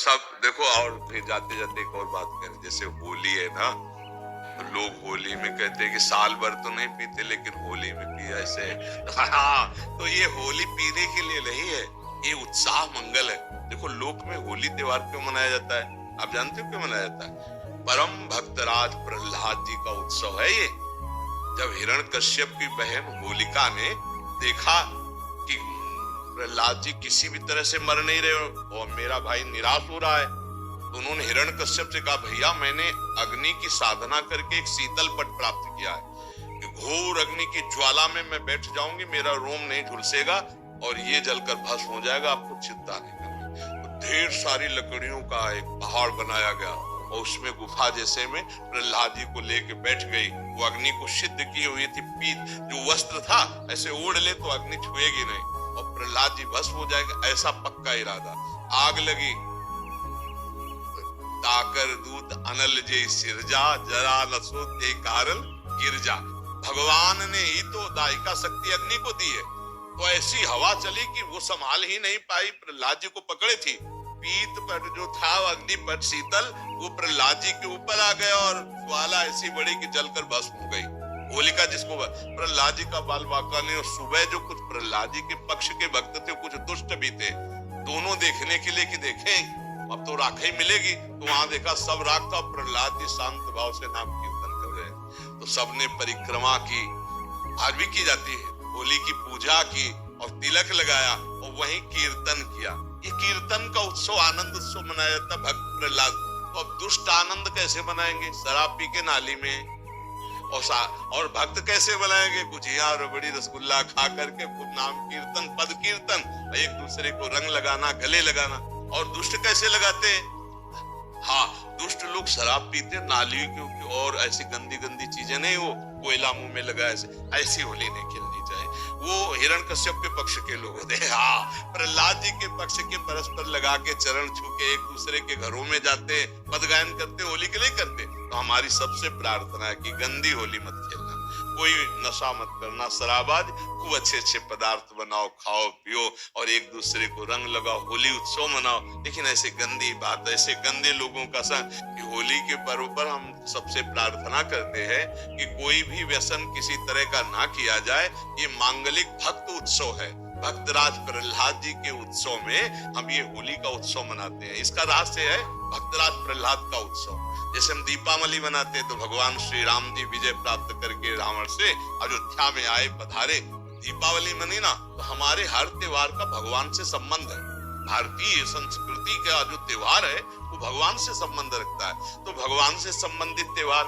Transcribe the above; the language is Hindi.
सब देखो। और फिर जाते जाते एक और बात करें, जैसे होली है ना, तो लोग होली में कहते हैं कि साल भर तो नहीं पीते लेकिन होली में पिया ऐसे। हाँ, तो ये होली पीने के लिए नहीं है, ये उत्साह मंगल है। देखो लोक में होली त्योहार क्यों मनाया जाता है, आप जानते हो क्यों मनाया जाता है? परम भक्तराज प्रहलाद जी का उत्सव है ये। जब हिरण्यकश्यप की बहन होलिका ने देखा कि प्रहलाद जी किसी भी तरह से मर नहीं रहे और मेरा भाई निराश हो रहा है, तो उन्होंने हिरण्यकश्यप से कहा, भैया मैंने अग्नि की साधना करके एक शीतल पट प्राप्त किया है कि घोर अग्नि की ज्वाला में मैं बैठ जाऊंगी, मेरा रोम नहीं झुलसेगा और ये जलकर भस्म हो जाएगा, आपको चिंता नहीं करनी। तो ढेर सारी लकड़ियों का एक पहाड़ बनाया गया और उसमें गुफा जैसे में प्रहलाद जी को लेके बैठ गई। वो अग्नि को सिद्ध की हुई थी, पीत जो वस्त्र था ऐसे ओढ़ ले तो अग्नि छुएगी नहीं और प्रहलाद जी भस्म हो जाएगा, ऐसा पक्का इरादा। आग लगी, ताकर दूत अनल जे सिरजा, जरा नसो ते कारण गिरजा। भगवान ने ही तो दायिका शक्ति अग्नि को दी है, तो ऐसी हवा चली कि वो संभाल ही नहीं पाई, प्रहलाद जी को पकड़े थी। पीत पर जो था अग्नि पर शीतल, वो प्रहलाद जी के ऊपर आ गया और ज्वाला ऐसी बड़ी कि जलकर भस्म हो गई। होलिका जिसको प्रहलाद जी का बाल बांका ने, और सुबह जो कुछ प्रहलाद जी के पक्ष के भक्त थे कुछ दुष्ट भी थे, दोनों देखने के लिए कि देखें अब तो राख ही मिलेगी, तो वहां देखा सब राख था, प्रहलाद जी शांत भाव से नाम कीर्तन कर रहे हैं। तो सबने परिक्रमा की, आज भी की जाती है, होली की पूजा की और तिलक लगाया और वहीं कीर्तन किया। ये कीर्तन का उत्सव, आनंद उत्सव मनाया जाता भक्त प्रहलाद। तो अब दुष्ट आनंद कैसे मनाएंगे? शराब पी के नाली में। और भक्त कैसे बनाएंगे? गुजिया रबड़ी रसगुल्ला खा करके नाम कीर्तन, पद कीर्तन, एक दूसरे को रंग लगाना, गले लगाना। और दुष्ट कैसे लगाते हैं? हाँ, दुष्ट लोग शराब पीते, नाली क्योंकि और ऐसी गंदी गंदी चीजें नहीं, वो कोयला मुंह में लगा, ऐसी होली नहीं खेलनी चाहिए। वो हिरण्यकश्यप के पक्ष के लोग होते हैं। हाँ, प्रहलाद जी के पक्ष के परस्पर लगा के चरण छू के एक दूसरे के घरों में जाते, पद गायन करते, होली के लिए करते। तो हमारी सबसे प्रार्थना है कि गंदी होली मत खेलना, कोई नशा मत करना, शराबाज, खूब अच्छे अच्छे पदार्थ बनाओ, खाओ पियो और एक दूसरे को रंग लगाओ, होली उत्सव मनाओ। लेकिन ऐसे गंदी बात, ऐसे गंदे लोगों का संग कि होली के पर्व पर हम सबसे प्रार्थना करते हैं कि कोई भी व्यसन किसी तरह का ना किया जाए। ये मांगलिक भक्त उत्सव है, भक्तराज प्रहलाद जी के उत्सव में हम ये होली का उत्सव मनाते हैं। इसका रहस्य है भक्तराज प्रहलाद का उत्सव। जैसे हम दीपावली मनाते हैं तो भगवान श्री राम जी विजय प्राप्त करके रावण से अयोध्या में आए, पधारे, दीपावली मनी ना, तो हमारे हर त्योहार का भगवान से संबंध है। भारतीय संस्कृति का जो त्योहार है वो भगवान से संबंध रखता है। तो भगवान से संबंधित त्योहार